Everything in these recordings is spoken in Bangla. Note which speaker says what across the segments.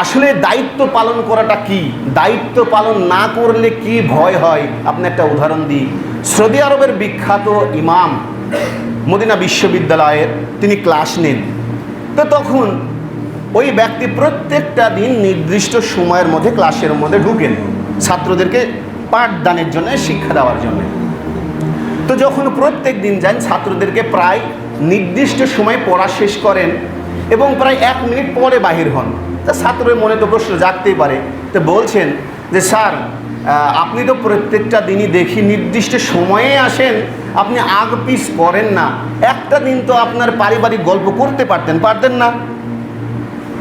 Speaker 1: আসলে দায়িত্ব পালন করাটা কি, দায়িত্ব পালন না করলে কি ভয় হয়, আপনি একটা উদাহরণ দিই। সৌদি আরবের বিখ্যাত ইমাম মদিনা বিশ্ববিদ্যালয়ের তিনি ক্লাস নেন। তো তখন ওই ব্যক্তি প্রত্যেকটা দিন নির্দিষ্ট সময়ের মধ্যে ক্লাসের মধ্যে ঢুকেন ছাত্রদেরকে পাঠদানের জন্য, শিক্ষা দেওয়ার জন্য। তো যখন প্রত্যেক দিন যান, ছাত্রদেরকে প্রায় নির্দিষ্ট সময় পড়া শেষ করেন এবং প্রায় 1 মিনিট পরে বাহির হন। তা ছাত্রের মনে তো প্রশ্ন জাগতেই পারে। তো বলছেন যে স্যার, আপনি তো প্রত্যেকটা দিনই দেখি নির্দিষ্ট সময়ে আসেন, আপনি আগ পিছ করেন না, একটা দিন তো আপনার পারিবারিক গল্প করতে পারতেন না?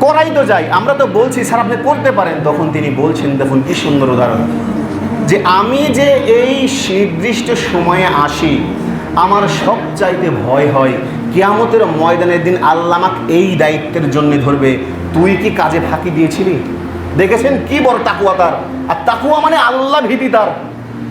Speaker 1: করাই তো যায়, আমরা তো বলছি স্যার আপনি করতে পারেন। তখন তিনি বলছেন, দেখুন কি সুন্দর উদাহরণ, যে আমি যে এই নির্দিষ্ট সময়ে আসি, আমার সবচাইতে ভয় হয় কিয়ামতের ময়দানের দিন আল্লাহ আমাকে এই দায়িত্বের জন্য ধরবে, তুই কি কাজে ফাঁকি দিয়েছিলি? দেখেছেন কি বড় তাকুয়া তার। আর তাকুয়া মানে আল্লাহ ভীতি তার।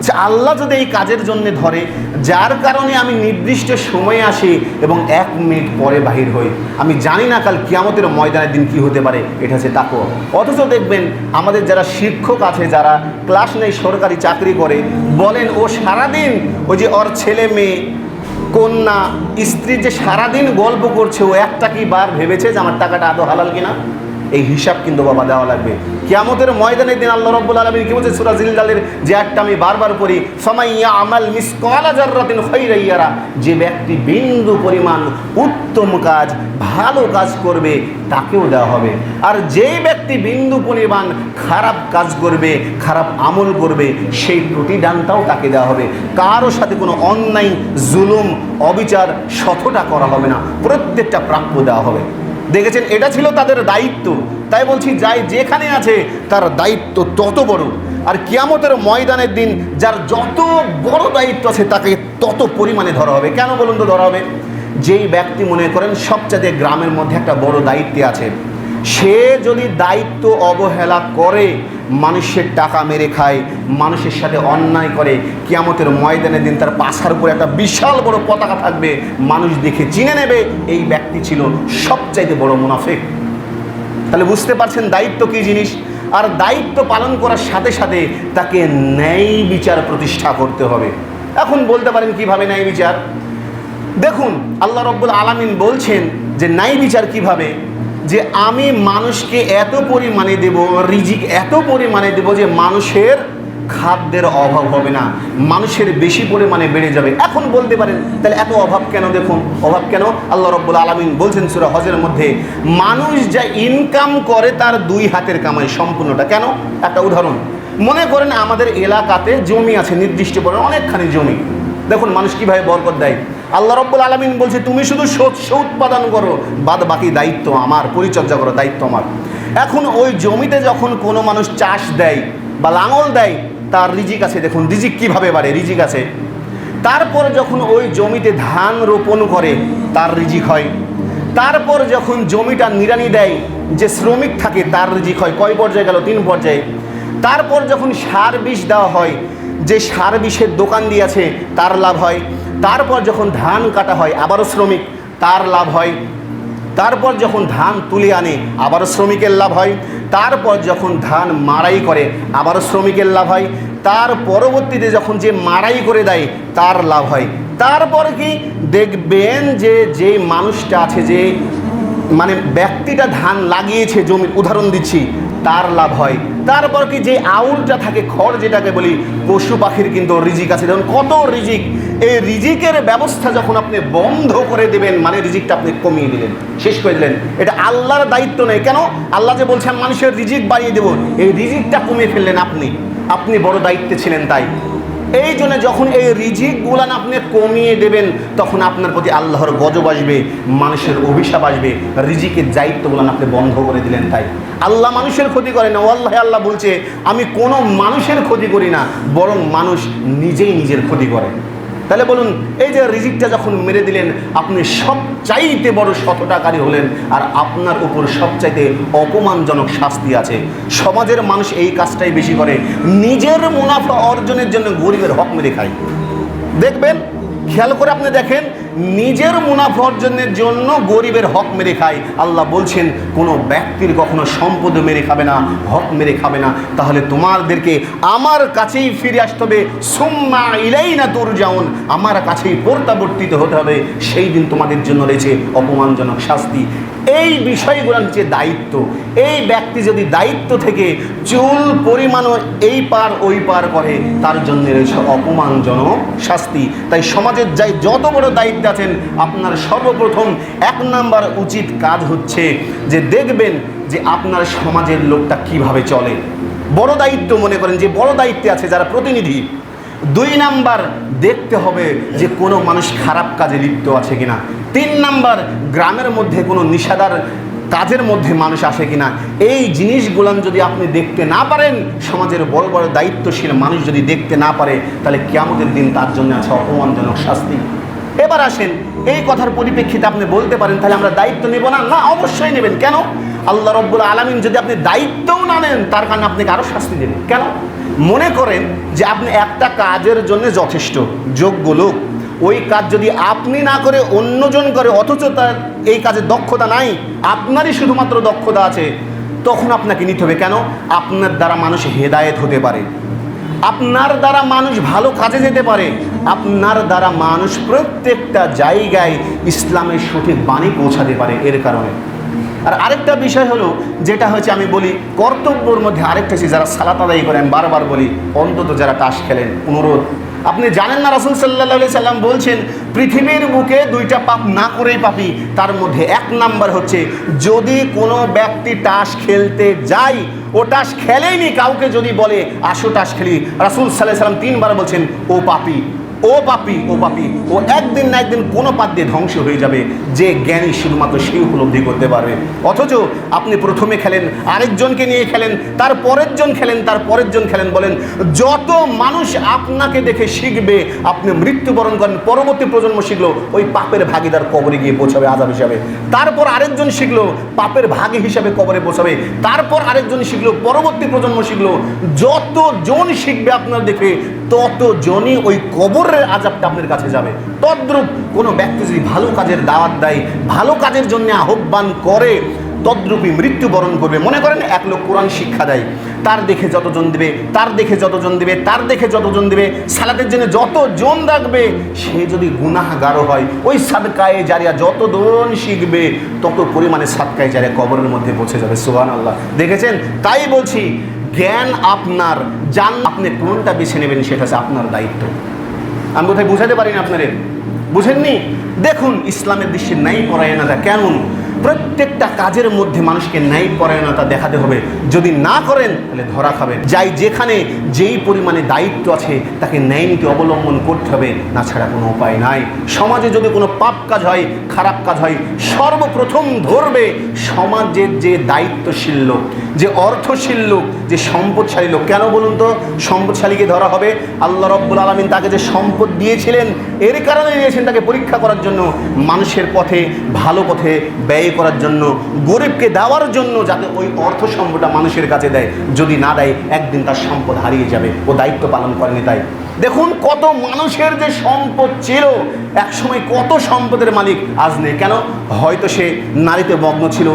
Speaker 1: যে আল্লাহ যদি এই কাজের জন্য ধরে, যার কারণে আমি নির্দিষ্ট সময়ে আসি এবং 1 মিনিট পরে বাহির হই, আমি জানি না কাল কিয়ামতের ময়দানের দিন কি হতে পারে। এটা হচ্ছে তাকওয়া। অথচ দেখবেন আমাদের যারা শিক্ষক আছে, যারা ক্লাস নেই, সরকারি চাকরি করে, বলেন ও সারাদিন ওই যে ওর ছেলে মেয়ে, কন্যা, স্ত্রী যে সারাদিন গল্প করছে, ও একটা কি বার ভেবেছে যে আমার টাকাটা আদৌ হালাল কিনা? এই হিসাব কিন্তু বাবা দেওয়া লাগবে কিয়ামতের ময়দানের দিন। আল্লাহ রাব্বুল আলামিন কি বলছে সূরা জিলজালের যে একটা আমি বারবার পড়ি, ফামাইয়া আমাল মিসকালা যাররাতিন খায়রান ইয়ারা, যে ব্যক্তি বিন্দু পরিমাণ উত্তম কাজ, ভালো কাজ করবে তাকেও দেওয়া হবে। আর যেই ব্যক্তি বিন্দু পরিমাণ খারাপ কাজ করবে, খারাপ আমল করবে, সেই প্রতিদানটাও তাকে দেওয়া হবে। কারো সাথে কোনো অন্যায়, জুলুম, অবিচার, শতটা করা হবে না, প্রত্যেকটা প্রাপ্য দেওয়া হবে। দেখেছেন, এটা ছিল তাদের দায়িত্ব। তাই বলছি, যাই যেখানে আছে তার দায়িত্ব তত বড়। আর কিয়ামতের ময়দানের দিন যার যত বড় দায়িত্ব আছে তাকে তত পরিমাণে ধরা হবে। কেন বলুন তো ধরা হবে? যেই ব্যক্তি মনে করেন সবচেয়ে গ্রামের মধ্যে একটা বড় দায়িত্বে আছে, সে যদি দায়িত্ব অবহেলা করে, মানুষের টাকা মেরে খায়, মানুষের সাথে অন্যায় করে, কিয়ামতের ময়দানের দিন তার পাছার উপরে একটা বিশাল বড় পতাকা থাকবে, মানুষ দেখে চিনে নেবে এই ব্যক্তি ছিল সবচাইতে বড় মুনাফিক। তাহলে বুঝতে পারছেন দায়িত্ব কী জিনিস। আর দায়িত্ব পালন করার সাথে সাথে তাকে ন্যায় বিচার প্রতিষ্ঠা করতে হবে। এখন বলতে পারেন কিভাবে ন্যায় বিচার? দেখুন, আল্লাহ রাব্বুল আলামিন বলছেন যে ন্যায় বিচার কিভাবে, যে আমি মানুষকে এত পরিমাণে দেব, রিজিক এত পরিমাণে দেব যে মানুষের খাদ্যের অভাব হবে না, মানুষের বেশি পরিমাণে বেড়ে যাবে। এখন বলতে পারেন তাহলে এত অভাব কেন? দেখুন অভাব কেন, আল্লাহ রাব্বুল আলামিন বলছেন সূরা হজের মধ্যে, মানুষ যা ইনকাম করে তার 2 হাতের কামাই সম্পূর্ণটা। কেন? একটা উদাহরণ, মনে করেন আমাদের এলাকাতে জমি আছে, নির্দিষ্ট পরিমাণ অনেকখানি জমি। দেখুন মানুষ কীভাবে বরকত দেয়। আল্লাহ রাব্বুল আলামিন বলছে তুমি শুধু শস্য উৎপাদন করো, বাদ বাকি দায়িত্ব আমার, পরিচর্যা করো, দায়িত্ব আমার। এখন ওই জমিতে যখন কোনো মানুষ চাষ দেয় বা লাঙল দেয়, তার রিজিক আছে। দেখুন রিজিক কীভাবে বাড়ে, রিজিক আছে। তারপরে যখন ওই জমিতে ধান রোপণ করে তার রিজিক হয়। তারপর যখন জমিটা নিড়ানি দেয়, যে শ্রমিক থাকে তার রিজিক হয়। কয় পর্যায়ে গেল? 3 পর্যায়ে। তারপর যখন সার বিষ দেওয়া হয়, যে সার বিষের দোকান দিয়েছে তার লাভ হয়। তারপর যখন ধান কাটা হয় আবারও শ্রমিক, তার লাভ হয়। তারপর যখন ধান তুলে আনে আবারও শ্রমিকের লাভ হয়। তারপর যখন ধান মাড়াই করে আবারও শ্রমিকের লাভ হয়। তার পরবর্তীতে যখন যে মাড়াই করে দেয় তার লাভ হয়। তারপর কি দেখবেন যে যে মানুষটা আছে, যে মানে ব্যক্তিটা ধান লাগিয়েছে জমির, উদাহরণ দিচ্ছি, তার লাভ হয়। তারপর কি যে আউলটা থাকে, খড় যেটাকে বলি, পশু পাখির কিন্তু রিজিক আছে। দেখুন কত রিজিক। এই রিজিকের ব্যবস্থা যখন আপনি বন্ধ করে দেবেন, মানে রিজিকটা আপনি কমিয়ে দিলেন, শেষ করে দিলেন। এটা আল্লাহর দায়িত্ব নেই। কেন? আল্লাহ যে বলছেন মানুষের রিজিক বাড়িয়ে দেব, এই রিজিকটা কমিয়ে ফেললেন আপনি বড় দায়িত্বে ছিলেন। তাই এই জন্য যখন এই রিজিকগুলান আপনি কমিয়ে দেবেন, তখন আপনার প্রতি আল্লাহর গজব আসবে, মানুষের অভিশাপ আসবে। রিজিকের দায়িত্বগুলান আপনি বন্ধ করে দিলেন। তাই আল্লাহ মানুষের ক্ষতি করে না। ওয়াল্লাহি আল্লাহ বলছে আমি কোনো মানুষের ক্ষতি করি না, বরং মানুষ নিজেই নিজের ক্ষতি করে। তাহলে বলুন, এই যে রিজিকটা যখন মেরে দিলেন, আপনি সবচাইতে বড় শতটাকারী হলেন, আর আপনার উপর সবচাইতে অপমানজনক শাস্তি আছে। সমাজের মানুষ এই কাজটাই বেশি করে, নিজের মুনাফা অর্জনের জন্য গরিবের হক মেরে খায়। দেখবেন খেয়াল করে আপনি দেখেন, নিজের মুনাফা অর্জনের জন্য গরিবের হক মেরে খায়। আল্লাহ বলছেন কোনো ব্যক্তির কখনো সম্পদ মেরে খাবে না, হক মেরে খাবে না। তাহলে তোমাদেরকে আমার কাছেই ফিরে আসতে হবে, সুম্মা ইলাইনা তুরজাউন, আমার কাছেই প্রত্যাবর্তিত হতে হবে। সেই দিন তোমাদের জন্য রয়েছে অপমানজনক শাস্তি। এই বিষয়গুলো হচ্ছে দায়িত্ব। এই ব্যক্তি যদি দায়িত্ব থেকে চুল পরিমাণও এই পার ওই পার করে, তার জন্য রয়েছে অপমানজনক শাস্তি। তাই সমাজের যাই যত বড় দায়িত্ব আছেন, আপনার সর্বপ্রথম 1 নাম্বার উচিত কাজ হচ্ছে যে দেখবেন যে আপনার সমাজের লোকটা কিভাবে চলে। বড় দায়িত্ব মনে করেন যে বড় দায়িত্বে আছে যারা প্রতিনিধি। 2 নাম্বার দেখতে হবে যে কোনো মানুষ খারাপ কাজে লিপ্ত আছে কিনা। 3 নাম্বার গ্রামের মধ্যে কোনো নিষেধার কাজের মধ্যে মানুষ আসে কিনা। এই জিনিসগুলো যদি আপনি দেখতে না পারেন, সমাজের বড় বড় দায়িত্বশীল মানুষ যদি দেখতে না পারে, তাহলে কিয়ামতের দিন তার জন্য আছে অপমানজনক শাস্তি। এবার আসেন, এই কথার পরিপ্রেক্ষিতে আপনি বলতে পারেন তাহলে আমরা দায়িত্ব নেব না? না, অবশ্যই নেবেন। কেন? আল্লাহ রাব্বুল আলামিন যদি আপনি দায়িত্বও না নেন, তার কারণে আপনাকে আরও শাস্তি দেবেন। কেন? মনে করেন যে আপনি একটা কাজের জন্য যথেষ্ট যোগ্য লোক, ওই কাজ যদি আপনি না করে অন্যজন করে, অথচ তার এই কাজে দক্ষতা নাই, আপনারই শুধুমাত্র দক্ষতা আছে, তখন আপনাকে নিতে হবে। কেন? আপনার দ্বারা মানুষ হেদায়েত হতে পারে, আপনার দ্বারা মানুষ ভালো কাজে যেতে পারে, আপনার দ্বারা মানুষ প্রত্যেকটা জায়গায় ইসলামের সঠিক বাণী পৌঁছাতে পারে এর কারণে। আর আরেকটা বিষয় হলো, যেটা হচ্ছে আমি বলি কর্তব্যের মধ্যে আরেকটা আছে, যারা সালাত আদায় করেন, বারবার বলি অন্তত যারা তাস খেলেন, অনুরোধ। আপনি জানেন না রাসূল সাল্লাল্লাহু আলাইহি সাল্লাম বলছেন পৃথিবীর বুকে 2টা পাপ না করেই পাপী। তার মধ্যে 1 নাম্বার হচ্ছে যদি কোনো ব্যক্তি তাস খেলতে যায়, ও তাস খেলেইনি, কাউকে যদি বলে আসো তাস খেলি, রাসূল সাল্লাল্লাহু আলাইহি সাল্লাম 3 বার বলছেন ও পাপী, ও পাপী, ও পাপী। ও একদিন না একদিন কোনো পাপ দিয়ে ধ্বংস হয়ে যাবে। যে জ্ঞানী শুধুমাত্র সেই উপলব্ধি করতে পারবে। অথচ আপনি প্রথমে খেলেন, আরেকজনকে নিয়ে খেলেন, তার পরের জন খেলেন, তার পরের জন খেলেন, বলেন যত মানুষ আপনাকে দেখে শিখবে, আপনি মৃত্যুবরণ করেন, পরবর্তী প্রজন্ম শিখলো, ওই পাপের ভাগিদার কবরে গিয়ে পৌঁছাবে আযাব হিসাবে। তারপর আরেকজন শিখলো, পাপের ভাগী হিসাবে কবরে পৌঁছাবে। তারপর আরেকজন শিখলো, পরবর্তী প্রজন্ম শিখলো। যতজন শিখবে আপনার দেখে, ততজনই ওই কবরের আযাবটা আপনার কাছে যাবে। তদ্রূপ কোনো ব্যক্তি যদি ভালো কাজের দাওয়াত দেয়, ভালো কাজের জন্য আহ্বান করে, তদ্রূপই মৃত্যুবরণ করবে। মনে করেন এক লোক কোরআন শিক্ষা দেয়, তার দেখে যতজন দেবে, তার দেখে যতজন দেবে, তার দেখে যতজন দেবে, সালাতের জন্য যতজন রাখবে, সে যদি গুনাহগারও হয়, ওই সাদকায়ে জারিয়া যতজন শিখবে, তত পরিমাণে সাদকায়ে জারিয়া কবরের মধ্যে পৌঁছে যাবে। সুবহানাল্লাহ। দেখেছেন? তাই বলছি, জ্ঞান আপনার, জান আপনি কোনটা বেছে নেবেন সেটা হচ্ছে আপনার দায়িত্ব। আমি কোথায় বুঝাতে পারি না আপনাদের? বুঝেননি? দেখুন, ইসলামের দৃশ্যে ন্যায় পরায়ণতা কেমন। প্রত্যেকটা কাজের মধ্যে মানুষকে ন্যায় পরায়ণতা দেখাতে হবে। যদি না করেন তাহলে ধরা খাবেন। যাই যেখানে যেই পরিমাণে দায়িত্ব আছে, তাকে ন্যায় নীতি অবলম্বন করতে হবে, না ছাড়া কোনো উপায় নাই। সমাজে যদি কোনো পাপ কাজ হয়, খারাপ কাজ হয়, সর্বপ্রথম ধরবে সমাজের যে দায়িত্বশীল লোক, যে অর্থশীল লোক, যে সম্পদশালী লোক। কেন বলুন তো সম্পদশালীকে ধরা হবে? আল্লাহ রাব্বুল আলামিন তাকে যে সম্পদ দিয়েছিলেন, এর কারণে দিয়েছেন তাকে পরীক্ষা করার জন্য, মানুষের পথে, ভালো পথে ব্যয় করার জন্য, গরিবকে দেওয়ার জন্য, যাতে ওই অর্থ সম্পদটা মানুষের কাছে দেয়। যদি না দেয়, একদিন তার সম্পদ হারিয়ে যাবে, ও দায়িত্ব পালন করেনি। তাই দেখুন, কত মানুষের যে সম্পদ ছিল, একসময় কত সম্পদের মালিক আজ নেই। কেন? হয়তো সে নারীতে মগ্ন ছিল,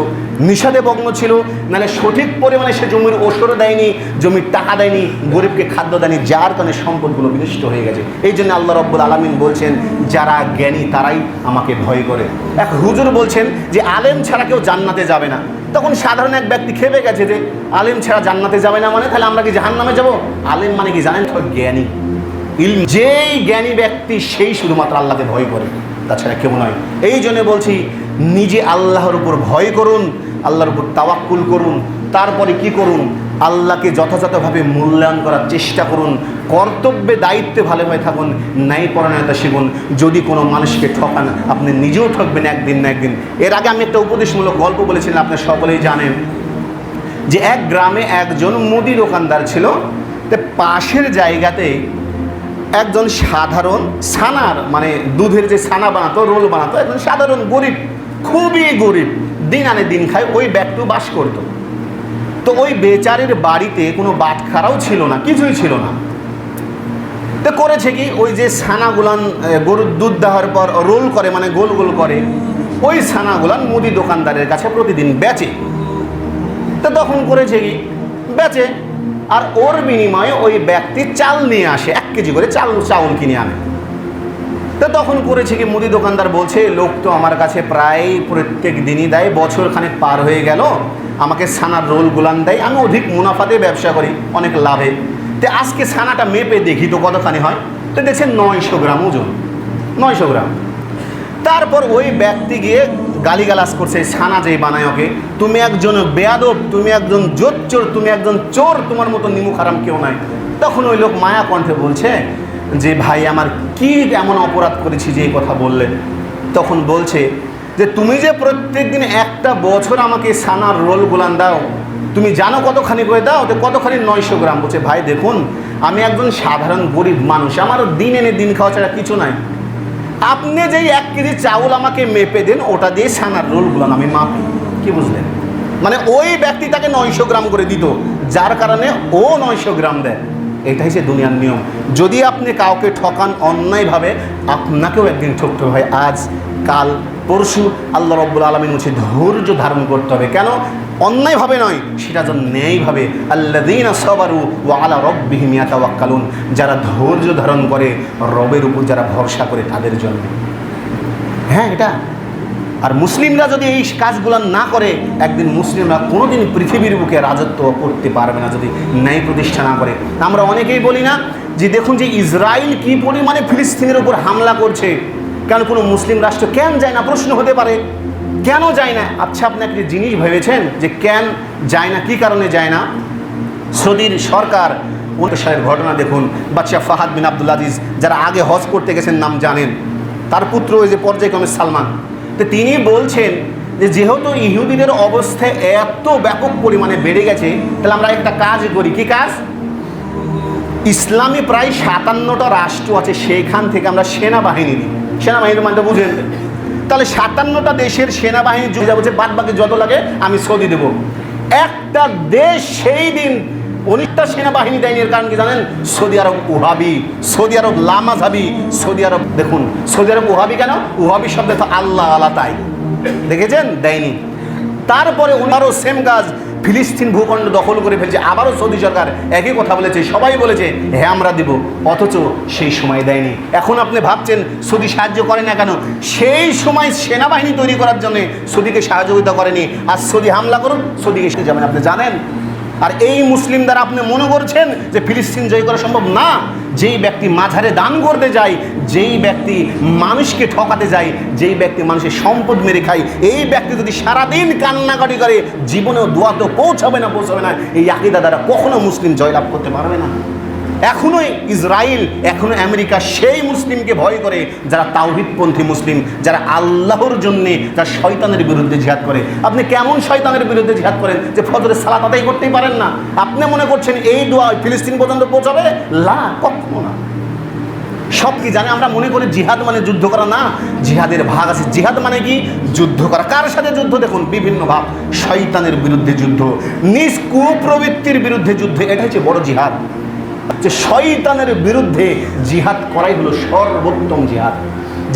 Speaker 1: নিশাতে মগ্ন ছিল, নাহলে সঠিক পরিমাণে সে জমির ওষুধ দেয়নি, জমির টাকা দেয়নি, গরিবকে খাদ্য দেয়নি, যার কারণে সম্পদগুলো বিনষ্ট হয়ে গেছে। এই জন্য আল্লাহ রাব্বুল আলামিন বলছেন, যারা জ্ঞানী তারাই আমাকে ভয় করে। এক হুজুর বলছেন যে আলেম ছাড়া কেউ জান্নাতে যাবে না। তখন সাধারণ এক ব্যক্তি খেপে গেছে যে আলেম ছাড়া জান্নাতে যাবে না মানে, তাহলে আমরা কি জাহান্নামে যাব? আলেম মানে কি জানেন? জ্ঞানী। যেই জ্ঞানী ব্যক্তি সেই শুধুমাত্র আল্লাহকে ভয় করে, তাছাড়া কেউ নয়। এই জন্য বলছি, নিজে আল্লাহর উপর ভয় করুন, আল্লাহর উপর তাওয়াক্কুল করুন। তারপরে কি করুন? আল্লাহকে যথাযথভাবে মূল্যায়ন করার চেষ্টা করুন, কর্তব্যে দায়িত্বে ভালোভাবে থাকুন, ন্যায় পরায়ণতা শিখুন। যদি কোনো মানুষকে ঠকান, আপনি নিজেও ঠকবেন একদিন না একদিন। এর আগে আমি একটা উপদেশমূলক গল্প বলেছিলাম, আপনি সকলেই জানেন যে এক গ্রামে একজন মুদি দোকানদার ছিল। তো পাশের জায়গাতে একজন সাধারণ ছানার, মানে দুধের যে ছানা বানাতো, রোল বানাতো, একজন সাধারণ গরিব, খুবই গরিব, দিন আনে দিন খায়, ওই ব্যক্তি বাস করতো। তো ওই বেচারির বাড়িতে কোনো বাটখারাও ছিল না, কিছুই ছিল না। তো করেছে কি, ওই যে ছানাগুলান গরুর দুধ দেওয়ার পর রোল করে, মানে গোল গোল করে, ওই ছানাগুলান মুদি দোকানদারের কাছে প্রতিদিন বেচে। তো তখন করেছে কি, বেচে, আর ওর বিনিময়ে ওই ব্যক্তি চাল নিয়ে আসে, 1 কেজি করে চাউল কিনে আনে। তো তখন করেছে কি, মুদি দোকানদার বলছে, লোক তো আমার কাছে প্রায় প্রত্যেক দিনই দেয়, বছর খানেক পার হয়ে গেল, আমাকে ছানার রোল গুলান দেয়, আমি অধিক মুনাফাতে ব্যবসা করি, অনেক লাভে। তো আজকে ছানাটা মেপে দেখি তো কতখানি হয়। তো দেখছেন 900 গ্রাম ওজন, 900 গ্রাম। তারপর ওই ব্যক্তি গিয়ে গালিগালাজ করছে, ছানা যেই বানায় ওকে, তুমি একজন বেয়াদব, তুমি একজন জোচ্চোর, তুমি একজন চোর, তোমার মতো নিমুখ হারাম কেউ নাই। তখন ওই লোক মায়া কণ্ঠে বলছে যে ভাই আমার কি এমন অপরাধ করেছি যে এই কথা বললেন? তখন বলছে যে তুমি যে প্রত্যেক দিন একটা বছর আমাকে ছানার রোল গুলান দাও, তুমি জানো কতখানি করে দাও? তো কতখানি? 900 গ্রাম। বলছে ভাই দেখুন, আমি একজন সাধারণ গরিব মানুষ, আমার দিন এনে দিন খাওয়া ছাড়া কিছু নাই, আপনি যেই 1 কেজি চাউল আমাকে মেপে দেন, ওটা দিয়ে ছানার রোল গুলান আমি মাপি। কি বুঝলেন? মানে ওই ব্যক্তি তাকে 900 গ্রাম করে দিত, যার কারণে ও 900 গ্রাম দেয়। এটাই যে দুনিয়ার নিয়ম। যদি আপনি কাউকে ঠকান অন্যায়ভাবে, আপনাকেও একদিন ঠকতে হয়। আজ কাল পরশু আল্লাহ রাব্বুল আলামিন বলছে ধৈর্য ধারণ করতে হবে। কেন? অন্যায়ভাবে নয়, সেটা যেন ন্যায়ভাবে। আল্লাযীনা সাবারু ওয়া আলা রাব্বিহিম ইয়াতাওয়াক্কালুন, যারা ধৈর্য ধারণ করে, রবের উপর যারা ভরসা করে, তাদের জন্য। হ্যাঁ, এটা। আর মুসলিমরা যদি এই কাজগুলো না করে, একদিন মুসলিমরা কোনোদিন পৃথিবীর বুকে রাজত্ব করতে পারবে না, যদি ন্যায় প্রতিষ্ঠা না করে। আমরা অনেকেই বলি না যে দেখুন যে ইসরায়েল কি পরিমাণে ফিলিস্তিনের উপর হামলা করছে, কেন কোনো মুসলিম রাষ্ট্র কেন যায় না? প্রশ্ন হতে পারে, কেন যায় না? আচ্ছা, আপনি একটা জিনিস ভেবেছেন যে কেন যায় না, কি কারণে যায় না? সৌদির সরকার, 19 সালের ঘটনা দেখুন, বাদশাহ ফাহাদ বিন আব্দুল আজিজ, যারা আগে হজ করতে গেছেন নাম জানেন, তার পুত্র ওই যে পর্যায়ক্রমে সালমান। তো তিনি বলছেন যে যেহেতু ইহুদিদের অবস্থা এত ব্যাপক পরিমাণে বেড়ে গেছে, তাহলে আমরা একটা কাজ করি। কি কাজ? ইসলামী প্রায় 57টা রাষ্ট্র আছে, সেইখান থেকে আমরা সেনাবাহিনী দিই। সেনাবাহিনী মানে বুঝেন, তাহলে 57টা দেশের সেনাবাহিনী যুদ্ধ বলছে, বাদ বাকি যত লাগে আমি সৌদি দেব। একটা দেশ সেই দিন 19টা সেনাবাহিনী দেয়নি। এর কারণ কি জানেন? সৌদি আরব ওহাবি, সৌদি আরব লামাযহাবি, সৌদি আরব দেখুন, সৌদি আরব ওহাবি কেন? ওহাবি শব্দ তো আল্লাহ আল্লাহ, তাই দেখেছেন, দেয়নি। তারপরে ওনারও সেম কাজ, ফিলিস্তিন ভূখণ্ড দখল করে ফেলছে, আবারও সৌদি সরকার একই কথা বলেছে, সবাই বলেছে হ্যাঁ আমরা দেব, অথচ সেই সময় দেয়নি। এখন আপনি ভাবছেন সৌদি সাহায্য করে না কেন? সেই সময় সেনাবাহিনী তৈরি করার জন্য সৌদিকে সহযোগিতা করেনি। আর সৌদি হামলা করুন, সৌদিকে সে যাবেন, আপনি জানেন। আর এই মুসলিম দ্বারা আপনি মনে করছেন যে ফিলিস্তিন জয় করা সম্ভব না? যেই ব্যক্তি মাঝারে দান করতে যায়, যেই ব্যক্তি মানুষকে ঠকাতে যায়, যেই ব্যক্তি মানুষের সম্পদ মেরে খায়, এই ব্যক্তি যদি সারাদিন কান্নাকাটি করে, জীবনেও দোয়া তো পৌঁছাবে না, এই আকীদা দ্বারা কখনো মুসলিম জয়লাভ করতে পারবে না। এখনো ইসরায়েল, এখনো আমেরিকা সেই মুসলিমকে ভয় করে যারা তাওহীদপন্থী মুসলিম, যারা আল্লাহর জন্যে, যারা শয়তানের বিরুদ্ধে জিহাদ করে। আপনি কেমন শয়তানের বিরুদ্ধে জিহাদ করেন যে ফজরের সালাত আদায় করতেই পারেন না? আপনি মনে করছেন এই দোয়া ফিলিস্তিন পর্যন্ত পৌঁছাবে? লা, কখনো না। সব কি জানে? আমরা মনে করি জিহাদ মানে যুদ্ধ করা। না, জিহাদের ভাগ আছে। জিহাদ মানে কি? যুদ্ধ করা। কার সাথে যুদ্ধ? দেখুন বিভিন্ন ভাব। শয়তানের বিরুদ্ধে যুদ্ধ, নিজ কুপ্রবৃত্তির বিরুদ্ধে যুদ্ধ, এটা হচ্ছে বড় জিহাদ। যে শয়তানের বিরুদ্ধে জিহাদ করাই হলো সর্বোত্তম জিহাদ।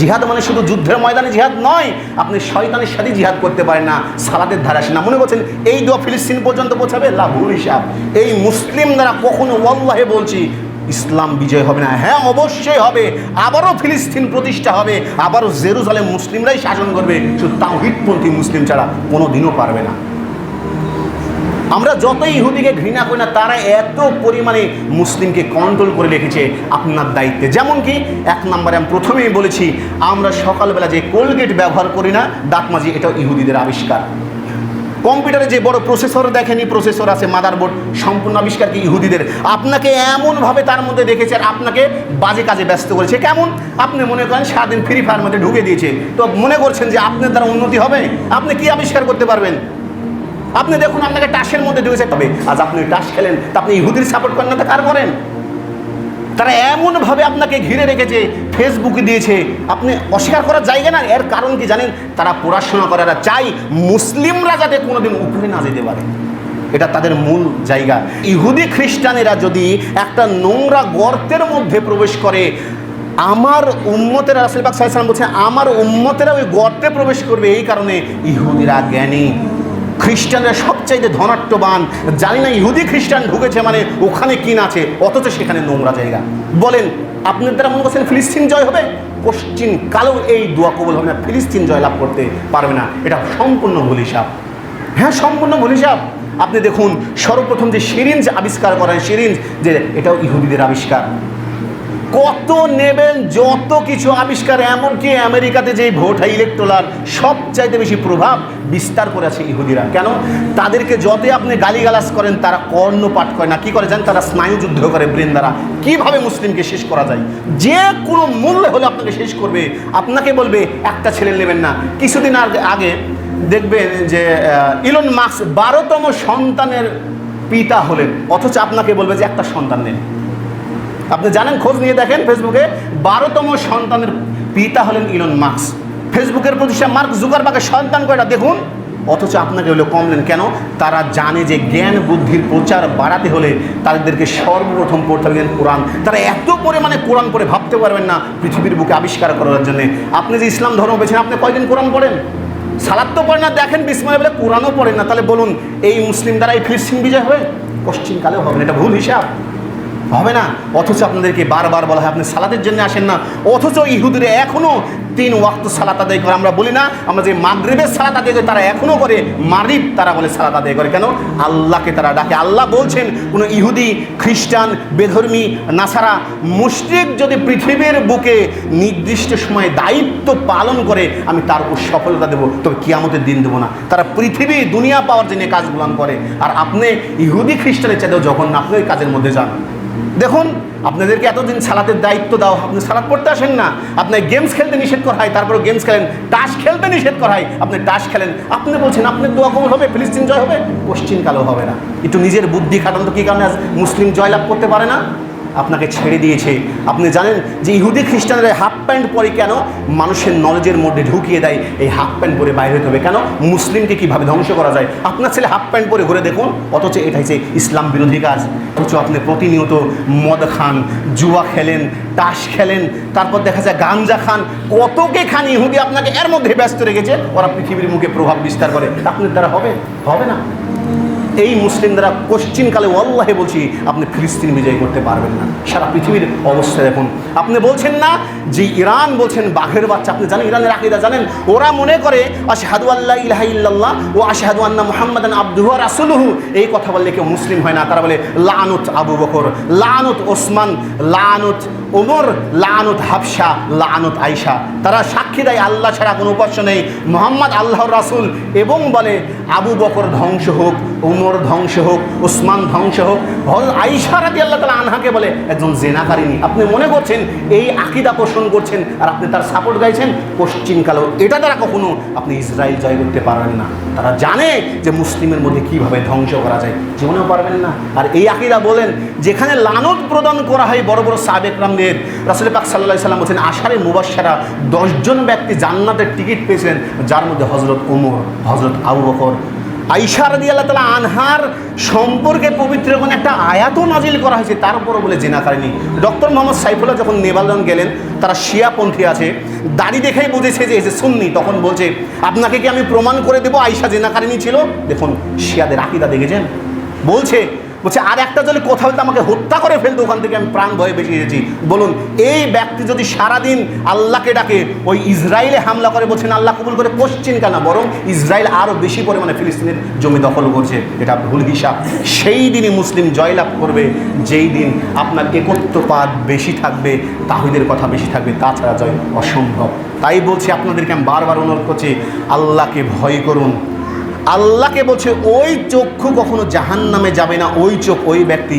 Speaker 1: জিহাদ মানে শুধু যুদ্ধের ময়দানে জিহাদ নয়, আপনি শয়তানের সাথে জিহাদ করতে পারেন না, সালাতের ধারে আসেন না। মনে করছেন এই দোয়া ফিলিস্তিন পর্যন্ত পৌঁছাবে? লা, ভুল হিসাব। এই মুসলিম দ্বারা কখনো ওয়াল্লাহে বলছি ইসলাম বিজয় হবে না। হ্যাঁ, অবশ্যই হবে। আবারও ফিলিস্তিন প্রতিষ্ঠা হবে, আবারও জেরুজালেম মুসলিমরাই শাসন করবে, শুধু তাওহীদপন্থী মুসলিম ছাড়া কোনো দিনও পারবে না। আমরা যতই ইহুদিকে ঘৃণা করি না, তারা এত পরিমাণে মুসলিমকে কন্ট্রোল করে রেখেছে আপনার দায়িত্বে। যেমন কি 1 নম্বরে আমি প্রথমেই বলেছি, আমরা সকালবেলা যে কোলগেট ব্যবহার করি না, দাঁত মাজি, এটাও ইহুদিদের আবিষ্কার। কম্পিউটারে যে বড় প্রসেসর দেখেনি, প্রসেসর আছে, মাদারবোর্ড, সম্পূর্ণ আবিষ্কার কি ইহুদিদের। আপনাকে এমনভাবে তার মধ্যে রেখেছে, আর আপনাকে বাজে কাজে ব্যস্ত করেছে। কেমন? আপনি মনে করেন সারাদিন ফ্রি ফায়ার মধ্যে ঢুকে দিয়েছে, তো মনে করছেন যে আপনার দ্বারা উন্নতি হবে? আপনি কি আবিষ্কার করতে পারবেন? আপনি দেখুন, আপনাকে টাসের মধ্যে ঢুকেছে, তবে আজ আপনি টাস খেলেন, তা আপনি ইহুদির সাপোর্ট করেন না, তা কার করেন? তারা এমনভাবে আপনাকে ঘিরে রেখেছে, ফেসবুকে দিয়েছে, আপনি অস্বীকার করার জায়গা না। এর কারণ কি জানেন? তারা পড়াশোনা করারা চাই মুসলিমরা যাতে কোনোদিন উপরে না যেতে পারে। এটা তাদের মূল জায়গা। ইহুদি খ্রিস্টানেরা যদি একটা নোংরা গর্তের মধ্যে প্রবেশ করে, আমার উম্মতেরা, রাসূল পাক সাল্লাল্লাহু আলাইহি ওয়াসাল্লাম বলছেন আমার উম্মতেরা ওই গর্তে প্রবেশ করবে। এই কারণে ইহুদিরা জ্ঞানী, খ্রিস্টানরা সবচাইতে ধনাট্যবান। জানি না ইহুদি খ্রিস্টান ঢুকেছে মানে ওখানে কি না আছে, অথচ সেখানে নোংরা জায়গা। বলেন আপনার দ্বারা মনে করছেন ফিলিস্তিন জয় হবে? কোশ্চিন কালেও এই দোয়া কবুল হবে না, ফিলিস্তিন জয়লাভ করতে পারবে না। এটা সম্পূর্ণ ভুল হিসাব। হ্যাঁ, সম্পূর্ণ ভুল হিসাব। আপনি দেখুন সর্বপ্রথম যে সিরিঞ্জ আবিষ্কার করেন, সিরিঞ্জ যে এটাও ইহুদিদের আবিষ্কার। কত নেবেন, যত কিছু আবিষ্কার, এমনকি আমেরিকাতে যে ভোট হয় ইলেকট্রাল, সবচাইতে বেশি প্রভাব বিস্তার করেছে ইহুদিরা। কেন? তাদেরকে যতই আপনি গালিগালাজ করেন তারা কর্ণপাঠ করে না। কি করে জানেন? তারা স্নায়ু যুদ্ধ করে ব্রেন দ্বারা, কীভাবে মুসলিমকে শেষ করা যায়। যে কোনো মূল্যে হলে আপনাকে শেষ করবে। আপনাকে বলবে একটা ছেলে নেবেন না। কিছুদিন আগে দেখবেন যে ইলন মাস্ক 12তম সন্তানের পিতা হলেন, অথচ আপনাকে বলবে যে একটা সন্তান নেন। আপনি জানেন, খোঁজ নিয়ে দেখেন ফেসবুকে, 12তম সন্তানের পিতা হলেন ইলন মাস্ক। ফেসবুকের প্রতিষ্ঠা মার্ক জুকারবার্গের সন্তান কয়টা দেখুন, অথচ আপনাকে হলো কমলেন। কেন? তারা জানে যে জ্ঞান বুদ্ধির প্রচার বাড়াতে হলে তাদেরকে সর্বপ্রথম পড়তে হবে কোরআন। তারা এত পরিমাণে কোরআন পড়ে ভাবতে পারবেন না পৃথিবীর বুকে আবিষ্কার করার জন্য। আপনি যে ইসলাম ধর্ম পেয়েছেন, আপনি কয়দিন কোরআন পড়েন? সালাত তো পড়েন না, দেখেন বিসমিল্লাহ বলে কোরআনও পড়েন না। তাহলে বলুন এই মুসলিম দ্বারা এই ফিলিস্তিন বিজয় হবে? কোশ্চিন কালেও হবে না, এটা ভুল হিসাব, হবে না। অথচ আপনাদেরকে বারবার বলা হয় আপনি সালাতের জন্য আসেন না, অথচ ইহুদিরা এখনও 3 ওয়াক্ত সালাত আদায় করে। আমরা বলি না, আমরা যে মাগরিবের সালাত আদায় করি তারা এখনও করে, মাগরিব তারা বলে সালাত আদায় করে। কেন? আল্লাহকে তারা ডাকে। আল্লাহ বলছেন কোনো ইহুদি, খ্রিস্টান, বেধর্মী, নাসারা, মুশরিক যদি পৃথিবীর বুকে নির্দিষ্ট সময়ে দায়িত্ব পালন করে আমি তার উপর সফলতা দেবো, তবে কিয়ামতের দিন দেবো না। তারা পৃথিবী দুনিয়া পাওয়ার জন্য কাজগুলো করে। আর আপনি ইহুদি খ্রিস্টানের চাইতেও যখন আপনি ওই কাজের মধ্যে যান। দেখুন আপনাদেরকে এতদিন সালাতের দায়িত্ব দাও, আপনি সালাত পড়তে আসেন না। আপনার গেমস খেলতে নিষেধ করা হয়, তারপরে গেমস খেলেন। তাস খেলতে নিষেধ করা হয়, আপনি তাস খেলেন। আপনি বলছেন আপনার দোয়া কবুল হবে, ফিলিস্তিন জয় হবে? কোশ্চিন কালেও হবে না। একটু নিজের বুদ্ধি খাটান তো, কী কারণে মুসলিম জয়লাভ করতে পারে না? আপনাকে ছেড়ে দিয়েছে। আপনি জানেন যে ইহুদি খ্রিস্টানরা হাফ প্যান্ট পরে কেন? মানুষের নলেজের মধ্যে ঢুকিয়ে দেয় এই হাফ প্যান্ট পরে বাইরে হতে হবে। কেন? মুসলিমকে কীভাবে ধ্বংস করা যায়। আপনার ছেলে হাফ প্যান্ট পরে ঘুরে দেখুন, অথচ এটা হচ্ছে ইসলাম বিরোধী কাজ। অথচ আপনি প্রতিনিয়ত মদ খান, জুয়া খেলেন, তাস খেলেন, তারপর দেখা যায় গাঞ্জা খান, কতকে খান। ইহুদি আপনাকে এর মধ্যে ব্যস্ত রেখেছে, ওরা পৃথিবীর মুখে প্রভাব বিস্তার করে। আপনার দ্বারা হবে? হবে না। এই মুসলিম দ্বারা কোশ্চিনকালে ওয়াল্লাহি বলছি আপনি ফিলিস্তিন বিজয় করতে পারবেন না। সারা পৃথিবীর অবস্থা দেখুন। আপনি বলছেন না যে ইরান বলছেন বাঘের বাচ্চা। আপনি জানেন ইরানের আকীদা জানেন? ওরা মনে করে আশহাদু আল্লা ইলাহা ইল্লাল্লাহ ওয়া আশহাদু আন্না মুহাম্মাদান আবদুহু ওয়া রাসূলুহু। এই কথা বললে কেউ মুসলিম হয় না। তারা বলে লানত আবু বকর, লানত ওসমান, লানত ওমর, লানত হাফসা, লানত আয়েশা। তারা সাক্ষী দেয় আল্লাহ ছাড়া কোনো উপাস্য নেই, মুহাম্মদ আল্লাহর রাসূল, এবং বলে আবু বকর ধ্বংস হোক, ওমর ধ্বংস হোক, ওসমান ধ্বংস হোক। হযরত আয়েশা রাদিয়াল্লাহু তাআলা আনহাকে বলে একজন জিনাকারিনী। আপনি মনে করছেন এই আকীদা পোষণ করছেন আর আপনি তার সাপোর্ট গাইছেন? কোশ্চিনকালেও এটা দ্বারা কখনো আপনি ইসরায়েল জয় করতে পারবেন না। তারা জানে যে মুসলিমের মধ্যে কীভাবে ধ্বংস করা যায়, জীবনেও পারবেন না। আর এই আকীদা বলেন যেখানে লানত প্রদান করা হয় বড় বড় সাহাবে কেরামদের। রাসূল পাক সাল্লাল্লাহু আলাইহি ওয়াসাল্লাম বলেছেন আশারে মুবাশশারা 10 জন ব্যক্তি জান্নাতের টিকিট পেয়েছিলেন, যার মধ্যে হযরত ওমর, হযরত আবু বকর। আয়েশা রাদিয়াল্লাহু তাআলা আনহার সম্পর্কে পবিত্র কোনো একটা আয়াতও নাজিল করা হয়েছে, তার উপরও বলে জিনাকারিনী। ডক্টর মোহাম্মদ সাইফুল্লাহ যখন নেপালগঞ্জ গেলেন, তারা শিয়াপন্থী আছে, দাড়ি দেখেই বুঝেছে যে এসে সুন্নি। তখন বলছে আপনাকে কি আমি প্রমাণ করে দেবো আয়েশা জিনাকারিনী ছিল? দেখুন শিয়াদের আকীদা দেখেছেন? বলছে আর একটা যদি কথা বলতে আমাকে হত্যা করে ফেলতো, ওখান থেকে আমি প্রাণ ভয়ে বেঁচে গেছি। বলুন এই ব্যক্তি যদি সারাদিন আল্লাহকে ডাকে, ওই ইসরায়েলে হামলা করে, বলছেন আল্লাহ কবুল করে, কোশ্চিন কেন? বরং ইসরায়েল আরও বেশি পরিমাণে ফিলিস্তিনের জমি দখল করছে। এটা ভুল হিসাব। সেই দিনই মুসলিম জয়লাভ করবে যেই দিন আপনার একত্ববাদ বেশি থাকবে, তাওহীদের কথা বেশি থাকবে, তাছাড়া জয় অসম্ভব। তাই বলছি আপনাদেরকে আমি বারবার অনুরোধ করছি আল্লাহকে ভয় করুন। আল্লাহকে বলছে ওই চক্ষু কখনো জাহান্নামে যাবে না। ওই চোখ, ওই ব্যক্তি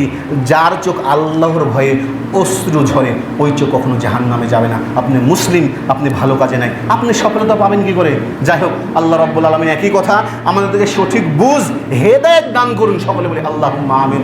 Speaker 1: যার চোখ আল্লাহর ভয়ে অশ্রু ঝরে, ওই চোখ কখনো জাহান্নামে যাবে না। আপনি মুসলিম, আপনি ভালো কাজে নাই, আপনি সফলতা পাবেন কি করে? যাই হোক, আল্লাহ রাব্বুল আলামিন একই কথা আমাদেরকে সঠিক বুঝ, হেদায়েত দান করুন। সকলে বলে আল্লাহুম্মা আমিন।